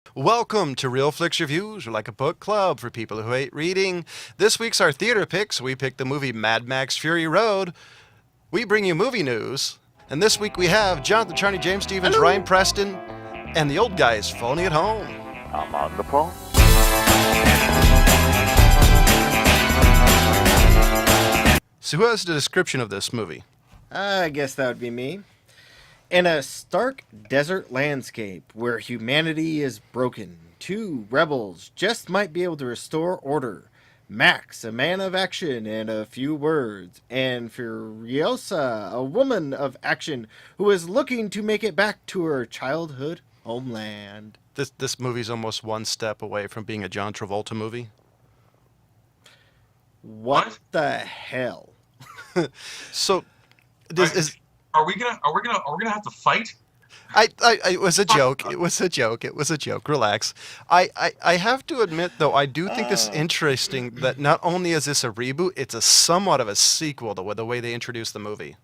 Welcome to Real Flix Reviews. We're like a book club for people who hate reading. This week's our theater picks. We picked the movie Mad Max Fury Road. We bring you movie news. And this week we have Jonathan Charney, James Stevens, Ryan Hello. Preston, and the old guys phoning at home. I'm on the phone. So who has the description of this movie? I guess that would be me. In a stark desert landscape where humanity is broken, two rebels just might be able to restore order. Max, a man of action and a few words, and Furiosa, a woman of action who is looking to make it back to her childhood homeland. This movie's almost one step away from being a John Travolta movie. What the hell? So Are, this is are we gonna have to fight? it was a joke. It was a joke. It was a joke. Relax. I have to admit, though, I do think this is interesting that not only is this a reboot, it's a somewhat of a sequel to the way they introduced the movie.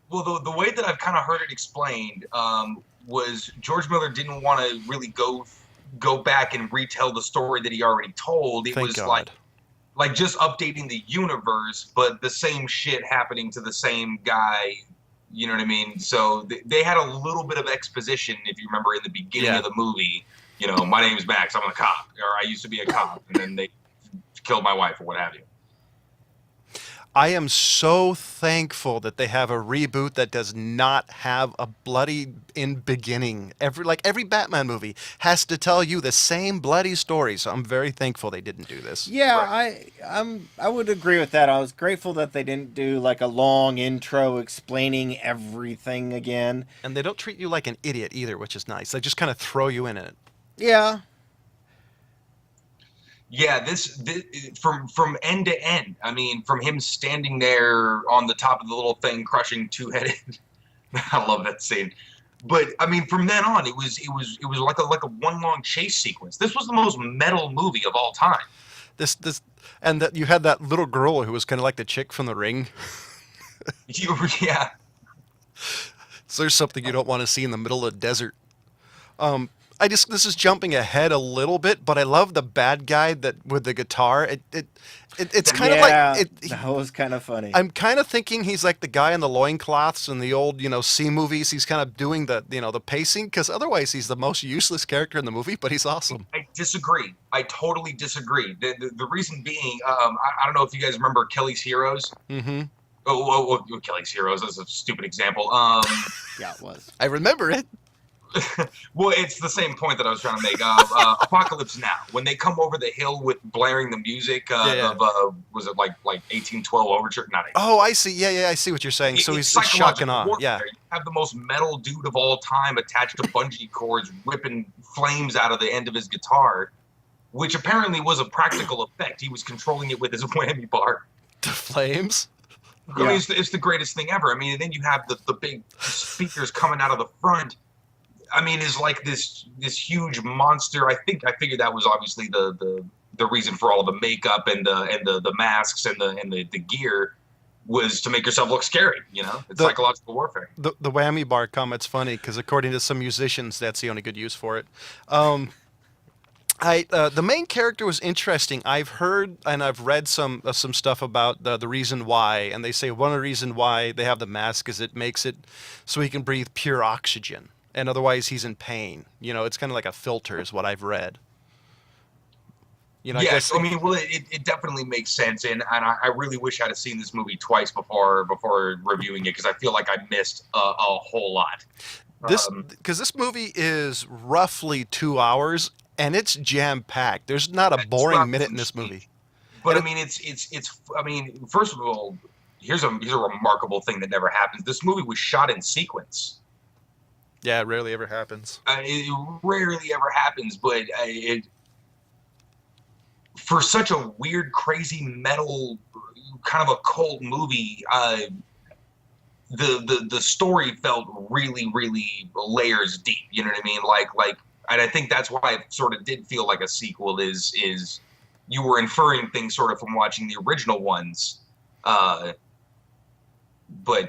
Well, the way that I've kind of heard it explained was George Miller didn't want to really go back and retell the story that he already told. It Thank was God. like just updating the universe, but the same shit happening to the same guy. You know what I mean? So they had a little bit of exposition, if you remember, in the beginning Yeah. of the movie. You know, my name's Max. I'm a cop, or I used to be a cop, and then they killed my wife or what have you. I am so thankful that they have a reboot that does not have a bloody in beginning. Every Batman movie has to tell you the same bloody story. So I'm very thankful they didn't do this. Yeah, Right. I would agree with that. I was grateful that they didn't do like a long intro explaining everything again. And they don't treat you like an idiot either, which is nice. They just kind of throw you in it. Yeah, Yeah, this from end to end. I mean, from him standing there on the top of the little thing, crushing two-headed. I love that scene. But I mean, from then on, it was like a one long chase sequence. This was the most metal movie of all time. This and that you had that little girl who was kind of like the chick from The Ring. Yeah, So there's something you don't want to see in the middle of the desert. This is jumping ahead a little bit, but I love the bad guy that with the guitar. It's kind of yeah, like that was kind of funny. I'm kind of thinking he's like the guy in the loincloths in the old, C movies. He's kind of doing the pacing because otherwise he's the most useless character in the movie, but he's awesome. I disagree. I totally disagree. The reason being, I don't know if you guys remember Kelly's Heroes. Mm-hmm. Kelly's Heroes. That's a stupid example. Yeah, it was. I remember it. Well, it's the same point that I was trying to make. Apocalypse Now, when they come over the hill with blaring the music Yeah. of was it like 1812 Overture? Not 18. Oh, I see. Yeah, I see what you're saying. So It's he's shocking psychological off. warfare. Yeah. You have the most metal dude of all time attached to bungee cords, whipping flames out of the end of his guitar, which apparently was a practical effect. He was controlling it with his whammy bar. The flames. I mean, it's the greatest thing ever. I mean, and then you have the big speakers coming out of the front. I mean, is like this huge monster. I figured that was obviously the reason for all of the makeup and the masks and the gear was to make yourself look scary. You know, it's The- psychological warfare. The whammy bar comment's funny because according to some musicians, that's the only good use for it. The main character was interesting. I've heard and I've read some stuff about the reason why, and they say one of the reason why they have the mask is it makes it so he can breathe pure oxygen, and otherwise he's in pain. It's kind of like a filter, is what I've read. I Yes, guess. I mean, well, it definitely makes sense, and I really wish I'd have seen this movie twice before reviewing it because I feel like I missed a whole lot. This movie is roughly 2 hours, and it's jam packed. There's not a It's boring not minute in this cheap. movie. But I And mean, it's. I mean, first of all, here's a remarkable thing that never happens. This movie was shot in sequence. Yeah, it rarely ever happens. It rarely ever happens, but for such a weird, crazy metal kind of a cult movie, the story felt really, really layers deep. You know what I mean? And I think that's why it sort of did feel like a sequel. Is you were inferring things sort of from watching the original ones. But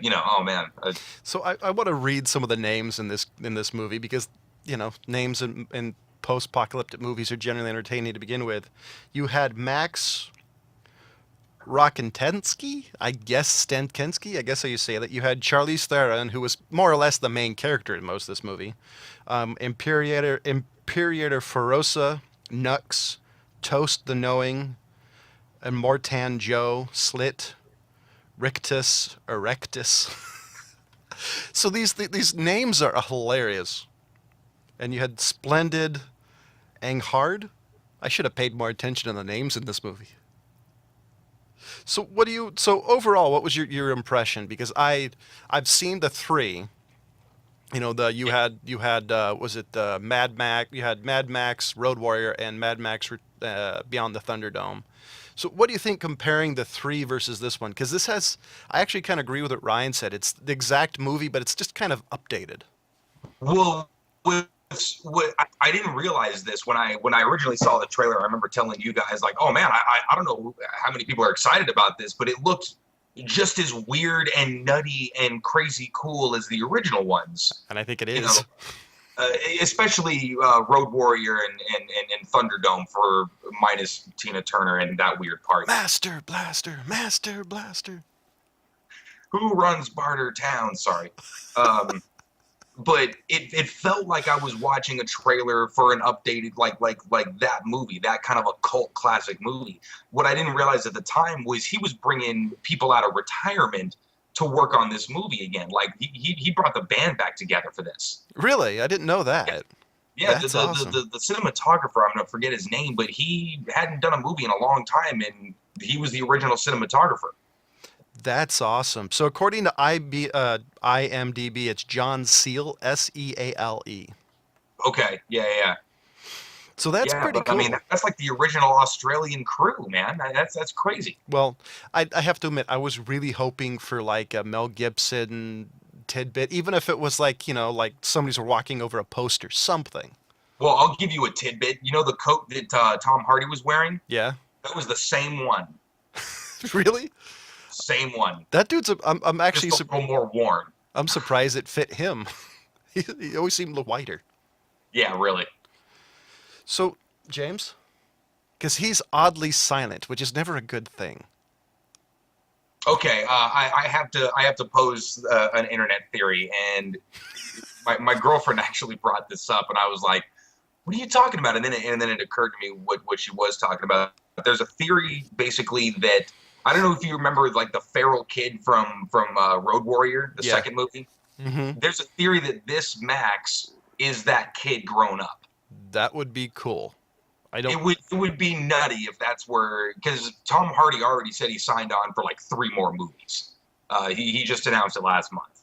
oh man, So I want to read some of the names in this movie because names and post-apocalyptic movies are generally entertaining to begin with. You had Max Rokentensky, I guess Stankensky, I guess how you say that. You had Charlize Theron, who was more or less the main character in most of this movie. Imperator Ferosa, Nux, Toast the Knowing, and Mortan Joe, Slit, Rictus, Erectus. So these names are hilarious. And you had Splendid Anghard. I should have paid more attention to the names in this movie. So overall, what was your impression? Because I've seen the three. You know, you had was it Mad Max? You had Mad Max, Road Warrior, and Mad Max Beyond the Thunderdome. So what do you think comparing the three versus this one? Because this has, I actually kind of agree with what Ryan said. It's the exact movie, but it's just kind of updated. Well, what I didn't realize this when I originally saw the trailer. I remember telling you guys like, "Oh man, I don't know how many people are excited about this, but it looked just as weird and nutty and crazy cool as the original ones." And I think it is. You know, especially Road Warrior and Thunderdome for minus Tina Turner and that weird part. Master Blaster, Master Blaster. Who runs Barter Town? Sorry. But it felt like I was watching a trailer for an updated like that movie, that kind of a cult classic movie. What I didn't realize at the time was he was bringing people out of retirement to work on this movie again. Like he brought the band back together for this. Really? I didn't know that. Yeah, That's the awesome. the cinematographer, I'm gonna forget his name, but he hadn't done a movie in a long time, and he was the original cinematographer. That's awesome. So according to IMDb, it's John Seale, Seale. Okay, yeah. So that's Yeah, pretty but cool. I mean, that's like the original Australian crew, man. That's crazy. Well, I have to admit, I was really hoping for like a Mel Gibson tidbit, even if it was like, you know, like somebody's walking over a poster, something. Well, I'll give you a tidbit. You know the coat that Tom Hardy was wearing? Yeah. That was the same one. Really? Same one. That dude's, I'm actually, Just a little more worn. I'm surprised it fit him. He always seemed a little whiter. Yeah, really. So, James? Because he's oddly silent, which is never a good thing. Okay, I have to pose an internet theory, and my girlfriend actually brought this up, and I was like, "What are you talking about?" And then it occurred to me what she was talking about. There's a theory basically that I don't know if you remember like the feral kid from Road Warrior, the second movie. Mm-hmm. There's a theory that this Max is that kid grown up. That would be cool. It would be nutty if that's where, because Tom Hardy already said he signed on for like 3 more movies. He just announced it last month.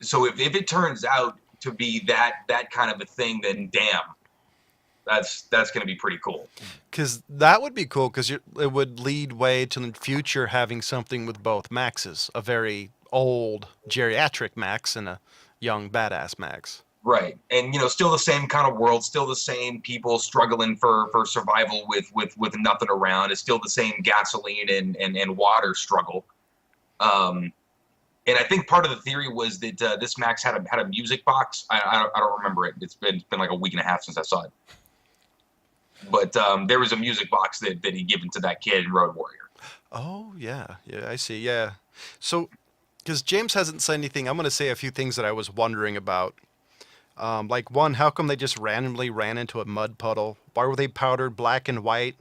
So if it turns out to be that kind of a thing, then damn, that's going to be pretty cool. Because that would be cool, because it would lead way to the future having something with both Maxes, a very old geriatric Max and a young badass Max. Right, and still the same kind of world, still the same people struggling for survival with nothing around. It's still the same gasoline and water struggle. And I think part of the theory was that this Max had a music box. I don't remember it. It's been like a week and a half since I saw it. But there was a music box that he given to that kid in Road Warrior. Oh yeah, I see. Yeah, so because James hasn't said anything, I'm going to say a few things that I was wondering about. Like one, how come they just randomly ran into a mud puddle? Why were they powdered black and white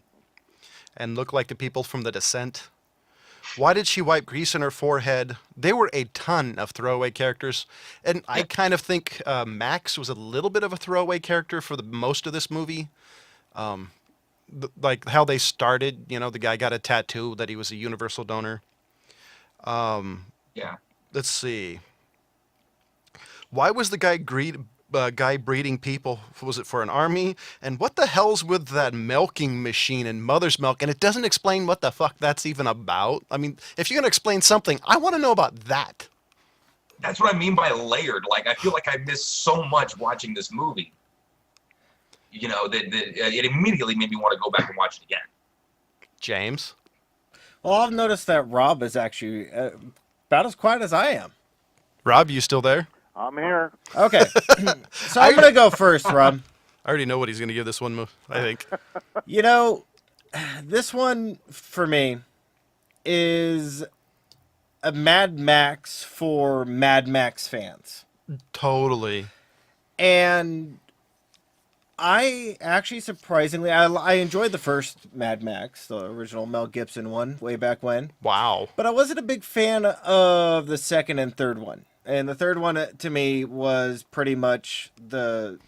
and look like the people from The Descent? Why did she wipe grease on her forehead? There were a ton of throwaway characters, and I kind of think Max was a little bit of a throwaway character for most of this movie. Like how they started, the guy got a tattoo that he was a universal donor. Yeah. Let's see. Why was the guy breeding people? Was it for an army? And what the hell's with that milking machine and mother's milk? And it doesn't explain what the fuck that's even about. I mean, if you're going to explain something, I want to know about that. That's what I mean by layered. Like, I feel like I missed so much watching this movie. That it immediately made me want to go back and watch it again. James? Well, I've noticed that Rob is actually about as quiet as I am. Rob, you still there? I'm here. Okay. So I'm going to go first, Rob. I already know what he's going to give this one, I think. You know, this one for me is a Mad Max for Mad Max fans. Totally. And I actually surprisingly, I enjoyed the first Mad Max, the original Mel Gibson one, way back when. Wow. But I wasn't a big fan of the second and third one. And the third one to me was pretty much the,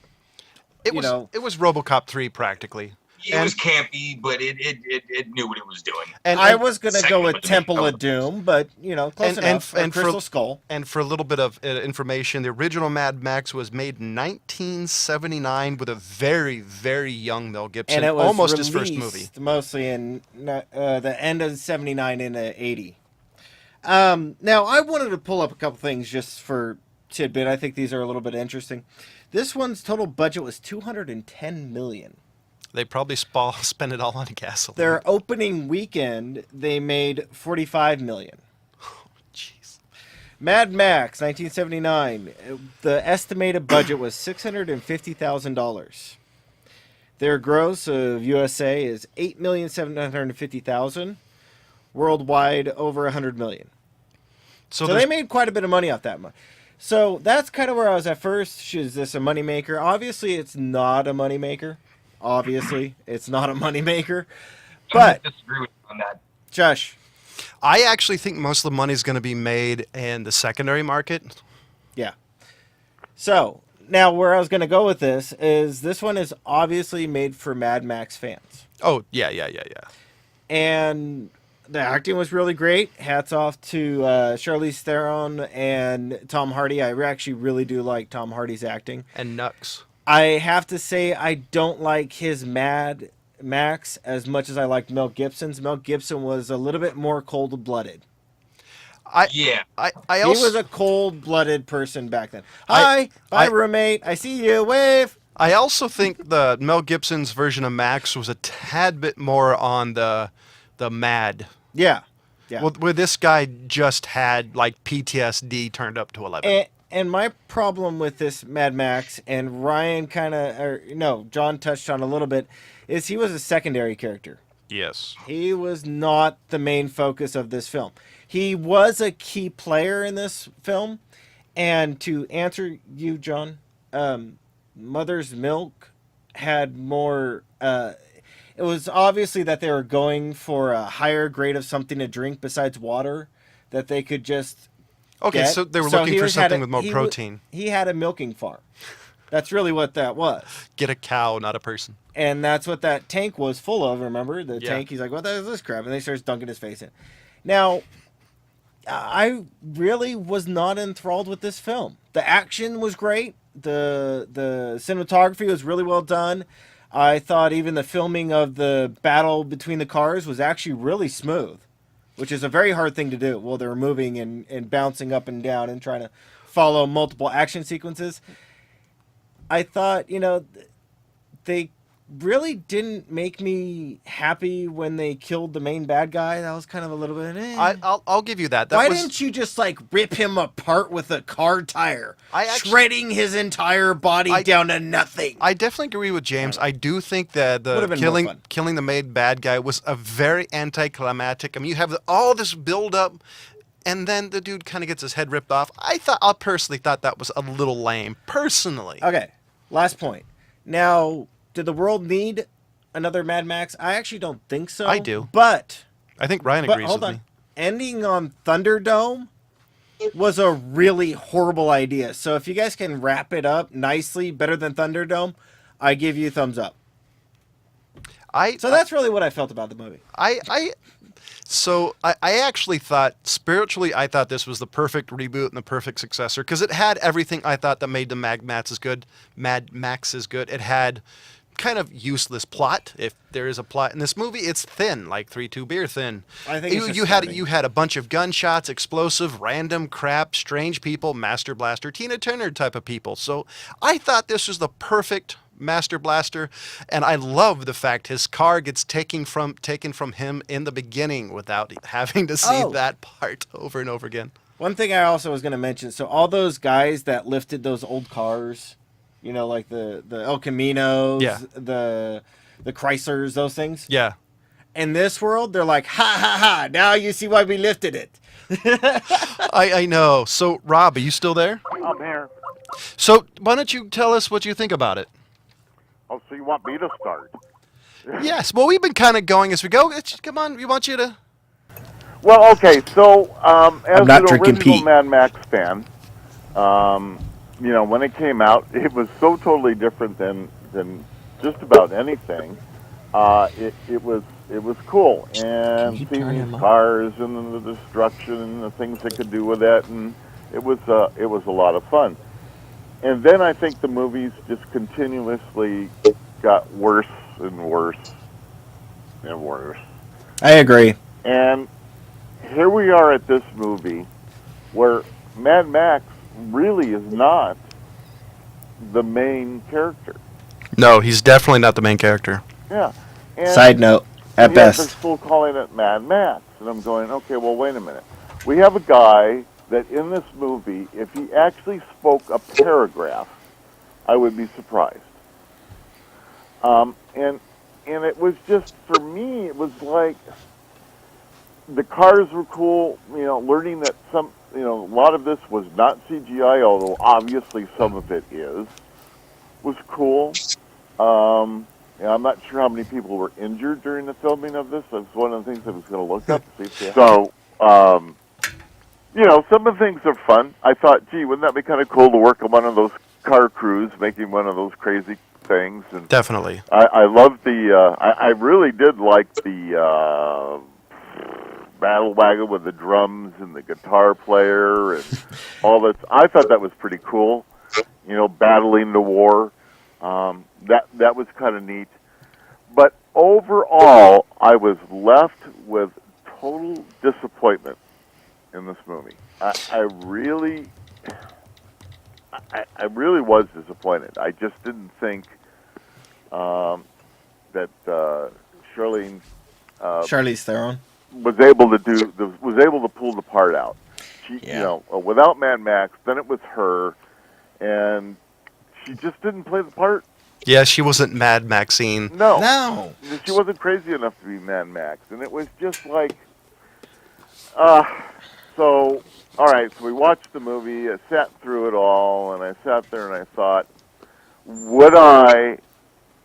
It you was know, it was RoboCop 3 practically. It was campy, but it knew what it was doing. And I was gonna second go one with to me, Temple oh. of Doom, but close enough. Or Crystal Skull. And for a little bit of information, the original Mad Max was made in 1979 with a very, very young Mel Gibson, And it was almost his first movie. released mostly in the end of '79 into '80. Now I wanted to pull up a couple things just for tidbit. I think these are a little bit interesting. This one's total budget was $210 million. They probably spent it all on gasoline. Their opening weekend, they made $45 million. Jeez. Mad Max, 1979. The estimated budget was $650,000. Their gross of USA is $8,750,000. Worldwide, over $100 million. So they made quite a bit of money off that. So that's kind of where I was at first. Is this a moneymaker? Obviously, it's not a moneymaker. Obviously, it's not a moneymaker. But I disagree with you on that. Josh. I actually think most of the money is going to be made in the secondary market. Yeah. So now where I was going to go with this one is obviously made for Mad Max fans. Oh, yeah. And the acting was really great. Hats off to Charlize Theron and Tom Hardy. I actually really do like Tom Hardy's acting. And Nux. I have to say I don't like his Mad Max as much as I liked Mel Gibson's. Mel Gibson was a little bit more cold-blooded. I also, he was a cold-blooded person back then. Hi, roommate. I see you. Wave. I also think the Mel Gibson's version of Max was a tad bit more on the mad. Yeah. Well, where this guy just had like PTSD turned up to 11. And my problem with this Mad Max, and Ryan John touched on a little bit, is he was a secondary character. Yes. He was not the main focus of this film. He was a key player in this film. And to answer you, John, Mother's Milk had more... it was obviously that they were going for a higher grade of something to drink besides water that they could just... Okay, so they were looking for something with more protein. He had a milking farm. That's really what that was. Get a cow, not a person. And that's what that tank was full of, remember? The tank, he's like, what the hell is this crap? And then he starts dunking his face in. Now, I really was not enthralled with this film. The action was great. The cinematography was really well done. I thought even the filming of the battle between the cars was actually really smooth, which is a very hard thing to do while they're moving and bouncing up and down and trying to follow multiple action sequences. I thought, they really didn't make me happy when they killed the main bad guy. That was kind of a little bit... I'll give you that. Why didn't you just, rip him apart with a car tire? Shredding his entire body down to nothing. I definitely agree with James. I do think that the killing the main bad guy was a very anticlimactic. I mean, you have all this build-up, and then the dude kind of gets his head ripped off. I personally thought that was a little lame, personally. Okay, last point. Now... did the world need another Mad Max? I actually don't think so. I do. But... I think Ryan agrees with me. Ending on Thunderdome was a really horrible idea. So if you guys can wrap it up nicely, better than Thunderdome, I give you a thumbs up. So that's really what I felt about the movie. So I actually thought, spiritually, I thought this was the perfect reboot and the perfect successor because it had everything I thought that made the Mad Max is good. It had kind of useless plot. If there is a plot in this movie, it's thin, like 3-2 beer thin. I think you had a bunch of gunshots, explosive, random crap, strange people, Master Blaster, Tina Turner type of people. So I thought this was the perfect Master Blaster, and I love the fact his car gets taken from him in the beginning without having to see that part over and over again. One thing I also was going to mention, so all those guys that lifted those old cars, You know, like the El Caminos, Yeah. the Chryslers, those things. Yeah. In this world, they're like, ha ha ha! Now you see why we lifted it. I know. So, Rob, are you still there? I'm here. So, why don't you tell us what you think about it? Oh, so you want me to start? Yes. Well, we've been kind of going as we go. Come on. We want you to. Well, okay. So, as I'm not an drinking original Pete. Mad Max fan, when it came out, it was so totally different than just about anything. It was cool, and you seeing turn these him up? cars and the destruction and the things they could do with it, and it was a lot of fun. And then I think the movies just continuously got worse and worse and worse. I agree. And here we are at this movie where Mad Max really is not the main character. No, he's definitely not the main character. Yeah. And Side note, at yet they're best. still calling it Mad Max. And I'm going, okay, well, wait a minute. We have a guy that in this movie, if he actually spoke a paragraph, I would be surprised. And it was just, for me, it was like the cars were cool, learning that a lot of this was not CGI, although obviously some of it is, was cool. I'm not sure how many people were injured during the filming of this. That's one of the things I was going to look up. See if they so, some of the things are fun. I thought, gee, wouldn't that be kind of cool to work on one of those car crews making one of those crazy things? And Definitely. I loved I really did like the battle wagon with the drums and the guitar player and all that. I thought that was pretty cool. Battling the war. That was kind of neat. But overall, I was left with total disappointment in this movie. I really was disappointed. I just didn't think that Charlene Charlize Theron. was able to pull the part out. She, without Mad Max, then it was her, and she just didn't play the part. Yeah, she wasn't Mad Maxine. No. She wasn't crazy enough to be Mad Max, and it was just like, so, all right, so we watched the movie, I sat through it all, and I sat there and I thought, would I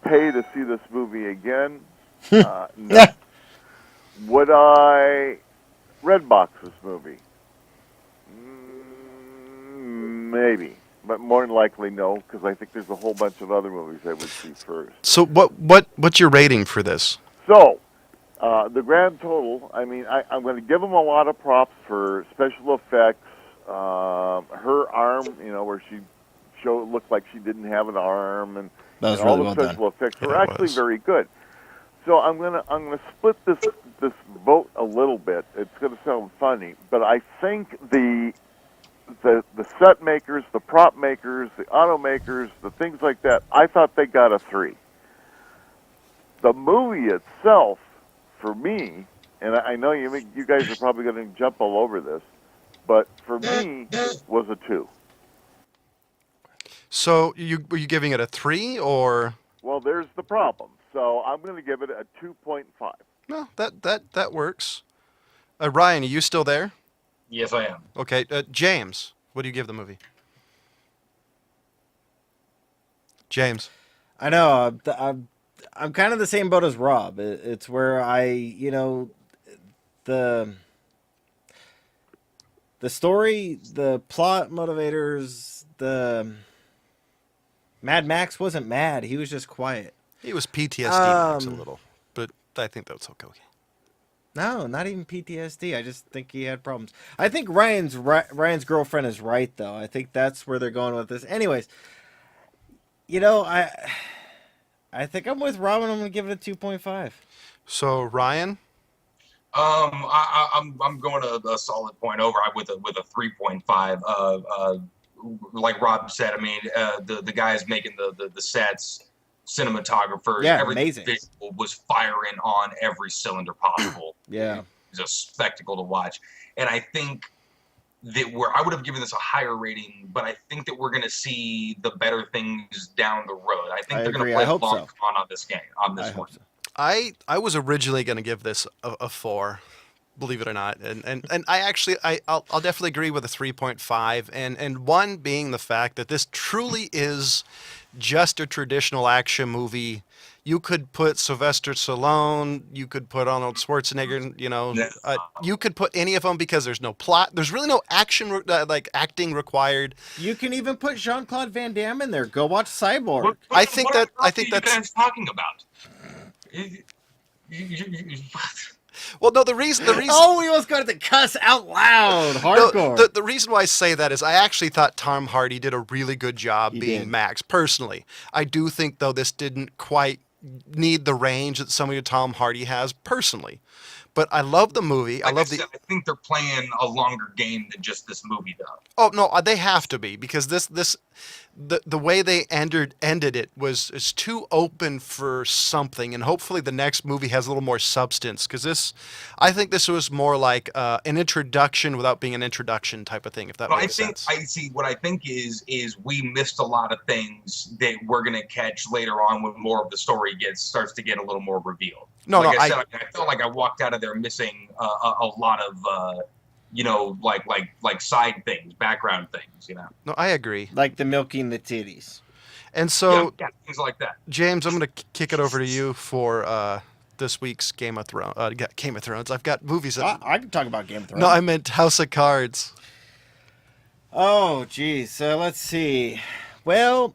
pay to see this movie again? No. Would I Redbox this movie? Maybe. But more than likely, no, because I think there's a whole bunch of other movies I would see first. So what's your rating for this? So, the grand total, I mean, I'm going to give them a lot of props for special effects. Her arm, where she looked like she didn't have an arm, and That was all really the well special done. effects Yeah, were it actually was. very good. So I'm gonna split this vote a little bit. It's gonna sound funny, but I think the set makers, the prop makers, the automakers, the things like that, I thought they got a 3. The movie itself, for me, and I know you guys are probably going to jump all over this, but for me, was a 2. So were you giving it a 3 or? Well, there's the problem. So I'm going to give it a 2.5. No, that works. Ryan, are you still there? Yes, I am. Okay, James, what do you give the movie? James. I know. I'm kind of the same boat as Rob. It's where the story, the plot motivators, the Mad Max wasn't mad. He was just quiet. He was PTSD Max a little, but I think that's okay. No, not even PTSD. I just think he had problems. I think Ryan's girlfriend is right though. I think that's where they're going with this. Anyways, I think I'm with Robin. I'm gonna give it a 2.5. So Ryan, I'm going a solid point over with a 3.5. Like Rob said, I mean, the guys making the sets, cinematographers, Yeah, everything amazing. visual was firing on every cylinder possible. Yeah. It was a spectacle to watch, and I think I would have given this a higher rating, but I think that we're going to see the better things down the road. I think I they're going agree. to I play hope long so. con on this game, on I this one. hope so. I was originally going to give this a 4, believe it or not, and I actually I'll definitely agree with a 3.5, and one being the fact that this truly is just a traditional action movie. You could put Sylvester Stallone, you could put Arnold Schwarzenegger, Yeah. you could put any of them because there's no plot. There's really no action, like acting required. You can even put Jean-Claude Van Damme in there. Go watch Cyborg. I think what I are think you that's guys talking about? well, no, the reason Oh, we almost got to cuss out loud. No, Hardcore. the reason why I say that is I actually thought Tom Hardy did a really good job He being did. Max, personally. I do think, though, this didn't quite need the range that some of your Tom Hardy has, personally. But I love the movie. I Like I love said, I think they're playing a longer game than just this movie, though. Oh, no, they have to be, because the way they ended it is too open for something, and hopefully the next movie has a little more substance, because I think this was more like an introduction without being an introduction type of thing, if that So I makes think sense. I see what I think is we missed a lot of things that we're gonna catch later on when more of the story starts to get a little more revealed. No, like no, I said, I felt like I walked out of there missing a lot of like side things, background things, you know. No, I agree. Like the milking the titties. And so, yeah, things like that. James, I'm going to kick it over to you for this week's Game of Thrones. Game of Thrones. I've got movies. I can talk about Game of Thrones. No, I meant House of Cards. Oh, geez. So let's see. Well,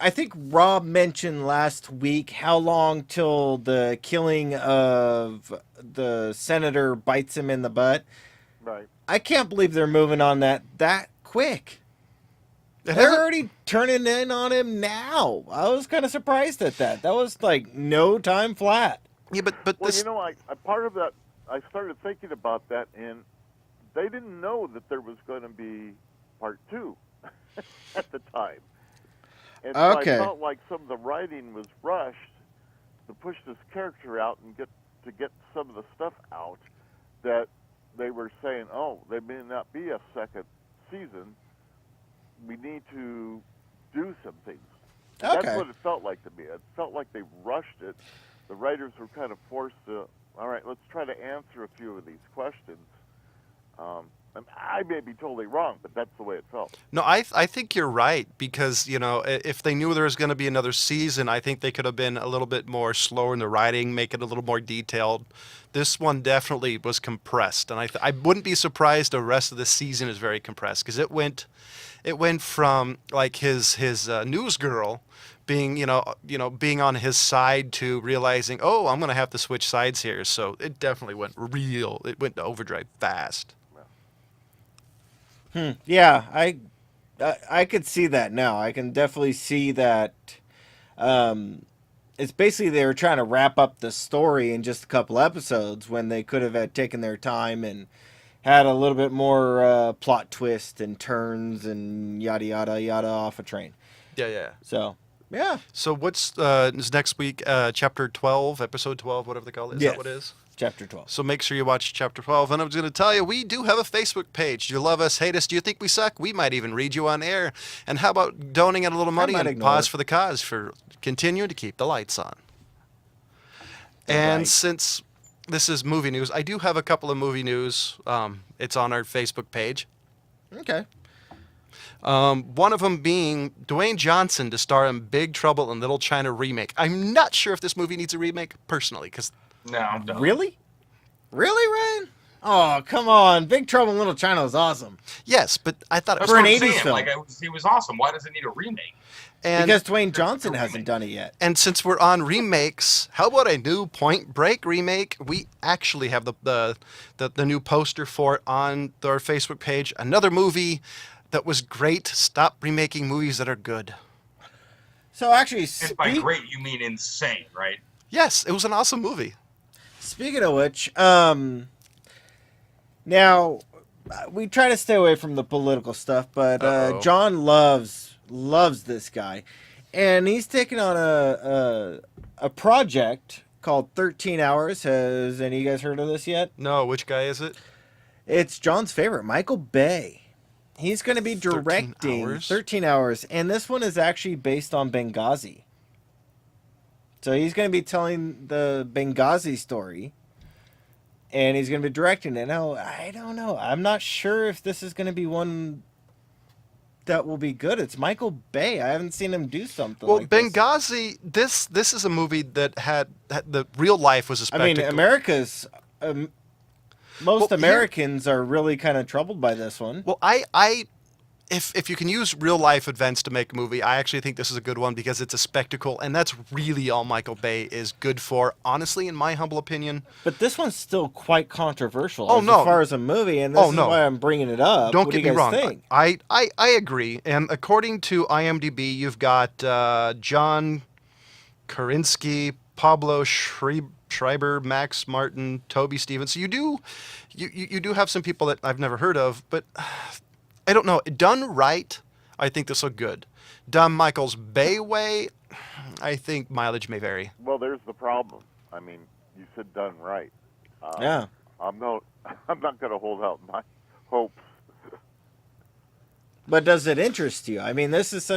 I think Rob mentioned last week how long till the killing of the senator bites him in the butt. Right. I can't believe they're moving on that quick. It They're hasn't- already turning in on him now. I was kind of surprised at that. That was like no time flat. Yeah, but Well, this. I part of that, I started thinking about that, and they didn't know that there was going to be part 2 at the time. And so Okay. I felt like some of the writing was rushed to push this character out and get some of the stuff out that they were saying, oh, there may not be a second season. We need to do some things. Okay. That's what it felt like to me. It felt like they rushed it. The writers were kind of forced to, all right, let's try to answer a few of these questions. And I may be totally wrong, but that's the way it felt. No, I think you're right, because if they knew there was going to be another season, I think they could have been a little bit more slower in the writing, make it a little more detailed. This one definitely was compressed, and I wouldn't be surprised the rest of the season is very compressed, because it went from like his news girl being being on his side to realizing, oh, I'm going to have to switch sides here. So it definitely went to overdrive fast. Yeah, I could see that now. I can definitely see that. It's basically they were trying to wrap up the story in just a couple episodes when they could have had taken their time and had a little bit more plot twist and turns and yada yada yada off a train. Yeah. So yeah, So what's is next week? Chapter 12, episode 12, whatever they call it. Is Yes. that what it is? chapter 12. So make sure you watch chapter 12. And I was going to tell you, we do have a Facebook page. Do you love us, hate us? Do you think we suck? We might even read you on air. And how about donating a little money might and ignore pause it. for the cause for continuing to keep the lights on? And Right. since this is movie news, I do have a couple of movie news. It's on our Facebook page. Okay. One of them being Dwayne Johnson to star in Big Trouble in Little China remake. I'm not sure if this movie needs a remake, personally, because No, don't. Really, Ryan? Oh, come on! Big Trouble in Little China was awesome. yes, but I thought it That's was For an what I'm 80s saying. film. Like, it was awesome. Why does it need a remake? and Because Dwayne Johnson hasn't done it yet. and since we're on remakes, how about a new Point Break remake? We actually have the new poster for it on our Facebook page. Another movie that was great. Stop remaking movies that are good. So actually, And by great, you mean insane, right? Yes, it was an awesome movie. speaking of which, now we try to stay away from the political stuff, but Uh-oh. John loves this guy, and he's taking on a project called 13 Hours. Has any of you guys heard of this yet? No, which guy is it? It's John's favorite, Michael Bay. He's going to be 13 directing hours? 13 hours, and this one is actually based on Benghazi. So he's going to be telling the Benghazi story, and he's going to be directing it. Now, I don't know. I'm not sure if this is going to be one that will be good. It's Michael Bay. I haven't seen him do something Well, like this. Benghazi. This is a movie that had the real life was a I mean, spectacle. America's... most Well, Americans are really kind of troubled by this one. Well, if you can use real life events to make a movie, I actually think this is a good one because it's a spectacle, and that's really all Michael Bay is good for. Honestly, in my humble opinion, But this one's still quite controversial Oh, as no. far as a movie, and this Oh, is no. why I'm bringing it up. don't What get do me you guys wrong. think? I agree, and according to IMDb, you've got John Karinsky, Pablo Schreiber, Max Martin, Toby Stevens. So you do have some people that I've never heard of, but I don't know. Done right, I think this will good. Done Michael's Bay way, I think mileage may vary. Well, there's the problem. I mean, you said done right. Yeah. I'm not going to hold out my hopes. But does it interest you? I mean, this is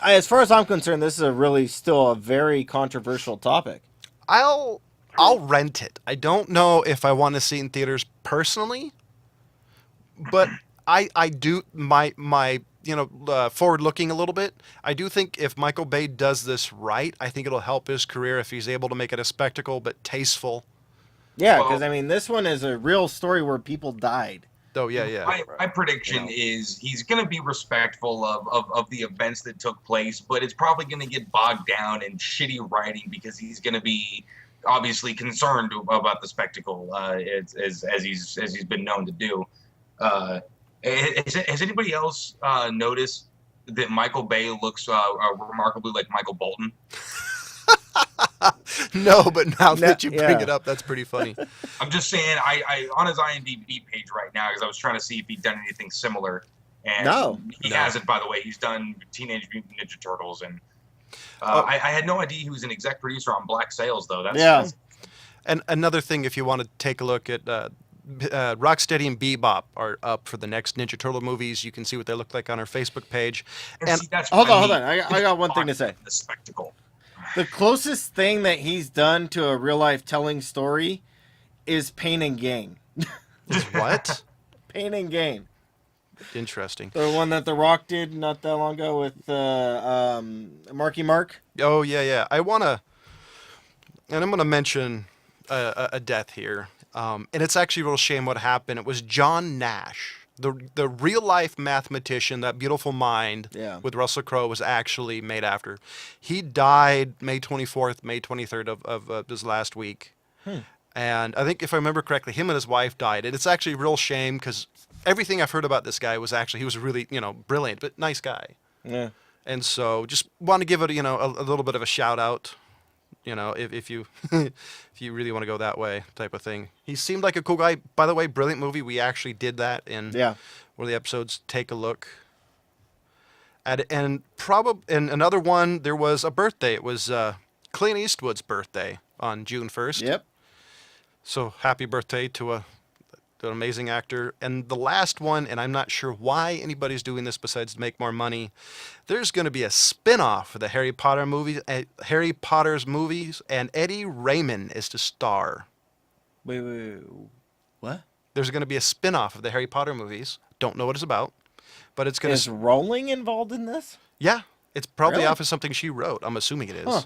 as far as I'm concerned, this is still a very controversial topic. I'll rent it. I don't know if I want to see it in theaters personally, but I do my forward looking a little bit. I do think if Michael Bay does this right, I think it'll help his career if he's able to make it a spectacle but tasteful. Yeah, Well- because I mean, this one is a real story where people died. Oh yeah. My prediction is he's going to be respectful of the events that took place, but it's probably going to get bogged down in shitty writing because he's going to be obviously concerned about the spectacle, as he's been known to do. Has anybody else noticed that Michael Bay looks remarkably like Michael Bolton? No, but now that you bring yeah. it up, that's pretty funny. I'm just saying, I on his IMDb page right now because I was trying to see if he'd done anything similar. And No. he No. hasn't, by the way. He's done Teenage Mutant Ninja Turtles, and Oh. I had no idea he was an exec producer on Black Sails, though. Yeah. And another thing, if you want to take a look at Rocksteady and Bebop are up for the next Ninja Turtle movies. You can see what they look like on our Facebook page. And see, that's Hold what on. I I got one thing to say. The spectacle. The closest thing that he's done to a real life telling story is Pain and Gain. what? Pain and Gain. Interesting. The one that The Rock did not that long ago with Marky Mark. Oh yeah. I'm gonna mention a death here, and it's actually a real shame what happened. It was John Nash, the real life mathematician, that beautiful mind Yeah. with Russell Crowe was actually made after. He died May 24th, May 23rd of this last week, and I think if I remember correctly, him and his wife died, and it's actually a real shame because everything I've heard about this guy was actually he was really brilliant but nice guy. Yeah. And so just want to give it, a little bit of a shout out, if you if you really want to go that way type of thing. He seemed like a cool guy. By the way, brilliant movie. We actually did that in Yeah. one of the episodes. Take a look at it. And another one, there was a birthday. It was Clint Eastwood's birthday on June 1st. Yep. So happy birthday to an amazing actor. And the last one, and I'm not sure why anybody's doing this besides to make more money, there's going to be a spin-off of the Harry Potter's movies, and Eddie Raymond is to star. Wait. What? There's going to be a spin-off of the Harry Potter movies. Don't know what it's about, but it's going Is to... Rowling involved in this? Yeah, it's probably Really? off of something she wrote. I'm assuming it is. Huh.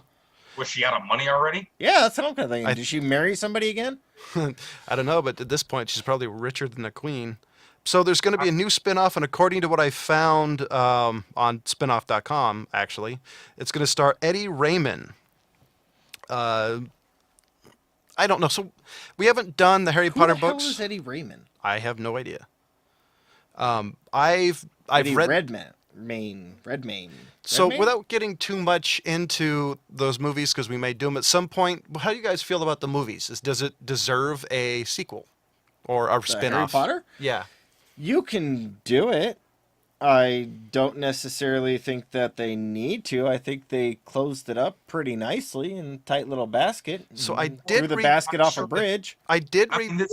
Was she out of money already? Yeah, that's what I'm kind of thinking. I- Did she marry somebody again? I don't know, but at this point, she's probably richer than the queen. So there's going to be a new spin-off, and according to what I found on spinoff.com, actually, it's going to star Eddie Raymond. I don't know. So we haven't done the Harry Potter Who the hell books. is Eddie Raymond? I have no idea. I've Eddie read... Redmayne. So Redmayne? without getting too much into those movies, because we may do them at some point, how do you guys feel about the movies? Does it deserve a sequel or a The spin-off? Harry Potter? Yeah. You can do it. I don't necessarily think that they need to. I think they closed it up pretty nicely in a tight little basket. So I and did threw the read- basket I'm off sure a that- bridge. I did I read. mean,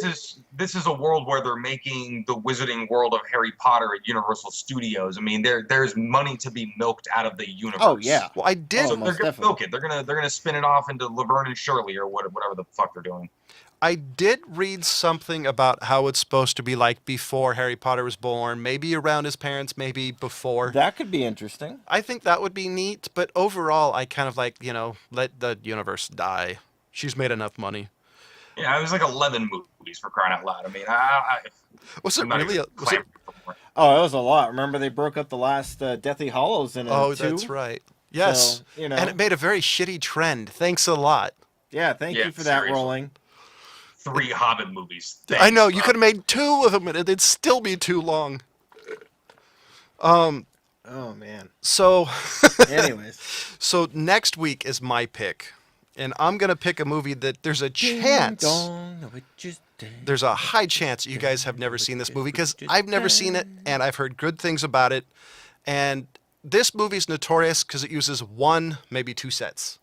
this is a world where they're making the Wizarding World of Harry Potter at Universal Studios. I mean, there's money to be milked out of the universe. Oh yeah. Well, I did. Oh, So most they're gonna definitely. milk it. They're gonna spin it off into Laverne and Shirley or whatever the fuck they're doing. I did read something about how it's supposed to be like before Harry Potter was born, maybe around his parents, maybe before. That could be interesting. I think that would be neat, but overall, I kind of like, let the universe die. She's made enough money. Yeah, it was like 11 movies for crying out loud. I mean, Was it I'm not really? even Was it? clamoring for more. Oh, that was a lot. Remember they broke up the last Deathly Hollows in Oh, two? that's right. Yes. So, you know. And it made a very shitty trend. Thanks a lot. Yeah, thank Yeah, you for that, seriously. Rolling. 3 Hobbit movies. I know, Thanks, you bro. could have made 2 of them and it'd still be too long. Oh man. So Anyways. so next week is my pick. And I'm going to pick a movie that there's a chance, there's a high chance you guys have never seen this movie because I've never seen it and I've heard good things about it. And this movie's notorious because it uses 1, maybe 2 sets.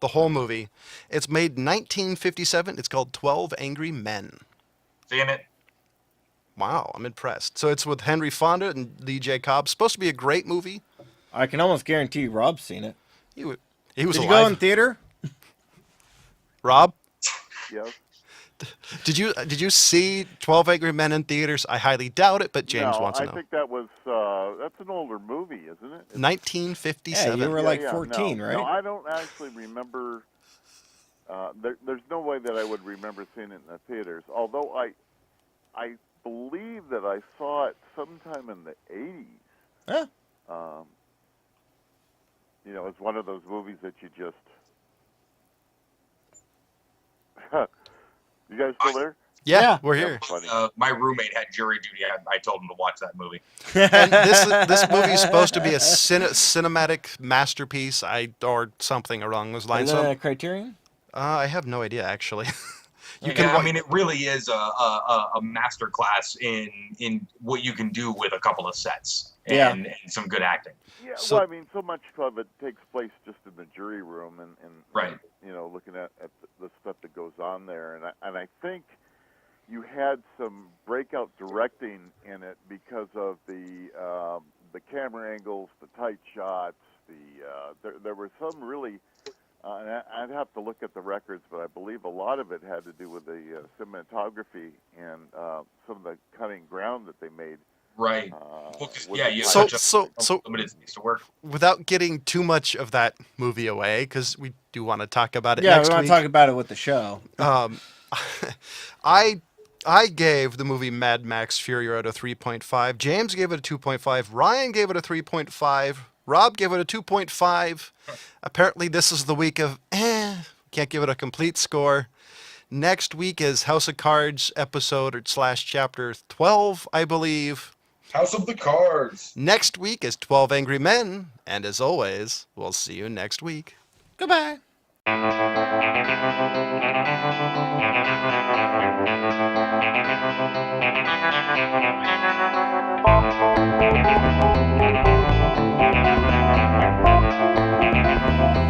The whole movie. It's made 1957. It's called 12 Angry Men. Seeing it. Wow, I'm impressed. So it's with Henry Fonda and Lee J. Cobb. Supposed to be a great movie. I can almost guarantee Rob's seen it. He was Did you alive. go in theater? Rob, Yes. did you see 12 Angry Men in theaters? I highly doubt it, but James no, wants to I know. think that was that's an older movie, isn't it? 1957. Yeah, you were like Yeah, 14, no. right? No, I don't actually remember. There's no way that I would remember seeing it in the theaters. Although I believe that I saw it sometime in the 80s. Huh? It's one of those movies that you just. You guys still there? Yeah, Yeah. we're here. Funny. My roommate had jury duty. I told him to watch that movie. And this movie is supposed to be a cinematic masterpiece, or something along those lines. Is that So, a Criterion? I have no idea actually. You Yeah, wa- I mean, it really is a master class in what you can do with a couple of sets Yeah. and some good acting. Yeah, So- well, I mean, so much of it takes place just in the jury room, and Right. looking at the stuff that goes on there, and I think you had some breakout directing in it because of the camera angles, the tight shots, there were some really. And I'd have to look at the records, but I believe a lot of it had to do with the cinematography and some of the cutting ground that they made. Right. with Yeah, the you So- tight- have so- such a so- limited space to work. Without getting too much of that movie away, because we do want to talk about it Yeah, next we want week. to talk about it with the show. I gave the movie Mad Max Fury Road a 3.5. James gave it a 2.5. Ryan gave it a 3.5. Rob gave it a 2.5. Apparently, this is the week of can't give it a complete score. Next week is House of Cards episode or / chapter 12, I believe. House of the Cards. Next week is 12 Angry Men. And as always, we'll see you next week. Goodbye.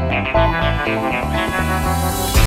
Thank you.